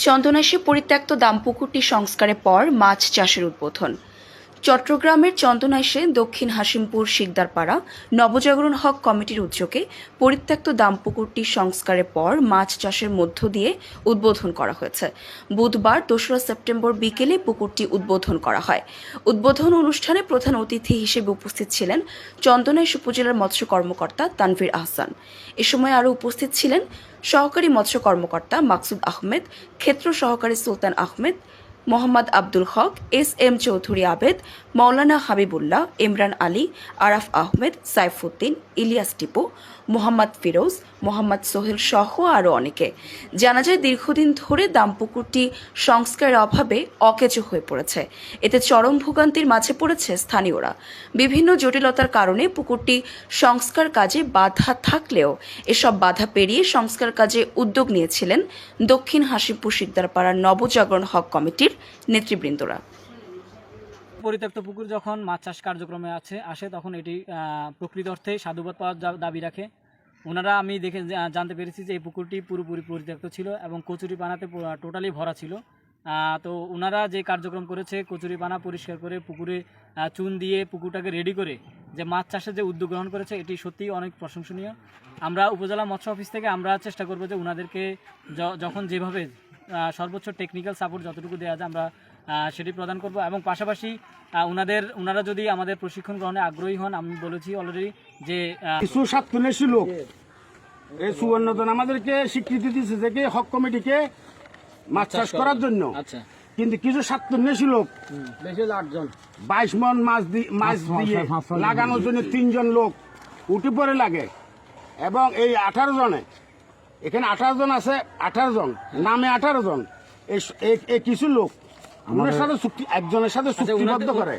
চন্দনাইশে পরিত্যক্ত দামপুকুরটি সংস্কারের পর মাছ চাষের উদ্বোধন। চট্টগ্রামের চন্দনাইশে দক্ষিণ হাসিমপুর শিকদারপাড়া নবজাগরণ হক কমিটির উদ্যোগে পরিত্যক্ত দামপুকুরটি সংস্কারের পর মাছ চাষের মধ্য দিয়ে উদ্বোধন করা হয়েছে। বুধবার ২রা সেপ্টেম্বর বিকেলে পুকুরটি উদ্বোধন করা হয়। উদ্বোধন অনুষ্ঠানে প্রধান অতিথি হিসেবে উপস্থিত ছিলেন চন্দনাইশ উপজেলার মৎস্য কর্মকর্তা তানভীর আহসান। এ সময় আরও উপস্থিত ছিলেন সহকারী মৎস্য কর্মকর্তা মাকসুদ আহমেদ, ক্ষেত্র সহকারী সুলতান আহমেদ, মোহাম্মদ আব্দুল হক, এস.এম. চৌধুরী আবেদ, মাওলানা হাবিবুল্লাহ, ইমরান আলী, আরাফ আহমেদ, সাইফুদ্দিন, ইলিয়াস টিপু, মোহাম্মদ ফিরোজ, মোহাম্মদ সোহেল সহ আরও অনেকে। জানা যায়, দীর্ঘদিন ধরে দামপুকুরটি সংস্কারের অভাবে অকেজো হয়ে পড়েছে। এতে চরম ভোগান্তির মাঝে পড়েছে স্থানীয়রা। বিভিন্ন জটিলতার কারণে পুকুরটি সংস্কার কাজে বাধা থাকলেও এসব বাধা পেরিয়ে সংস্কার কাজে উদ্যোগ নিয়েছিলেন দক্ষিণ হাসিমপুর শিকদারপাড়ার নবজাগরণ হক কমিটির নেতৃবৃন্দরা। পরিত্যক্ত পুকুর যখন মাছ চাষ কার্যক্রমে আসে তখন এটি প্রকৃত অর্থে সাধুবাদ পাওয়ার দাবি রাখে। ওনারা আমি জানতে পেরেছি যে এই পুকুরটি পুরোপুরি পরিত্যক্ত ছিল এবং কচুরিপানাতে টোটালি ভরা ছিল। তো ওনারা যে কার্যক্রম করেছে, কচুরিপানা পরিষ্কার করে পুকুরে চুন দিয়ে পুকুরটাকে রেডি করে যে মাছ চাষের যে উদ্যোগ গ্রহণ করেছে, এটি সত্যিই অনেক প্রশংসনীয়। আমরা উপজেলা মৎস্য অফিস থেকে আমরা চেষ্টা করব যে ওনাদেরকে যখন যেভাবে সর্বোচ্চ টেকনিক্যাল সাপোর্ট যতটুকু দেওয়া যায় আমরা সেটি প্রদান করব। এবং পাশাপাশি ওনারা যদি আমাদের প্রশিক্ষণ গ্রহণে আগ্রহী হন, আমি বলেছি অলরেডি যে কিছু স্বার্থন্বেষী লোক এই সুবর্ণদন আমাদেরকে স্বীকৃতি দিচ্ছে থেকে হক কমিটিকে মাছ চাষ করার জন্য। আচ্ছা, কিন্তু কিছু স্বার্থন্বেষী লোক 22 মন মাছ দিয়ে লাগানোর জন্য 3 জন লোক উঠে পড়ে লাগে। এবং এই 18 জনে, এখানে 18 জন আছে, 18 জন নামে 18 জন এই কিছু লোক ওনার সাথে একজনের সাথে চুক্তিবদ্ধ করে।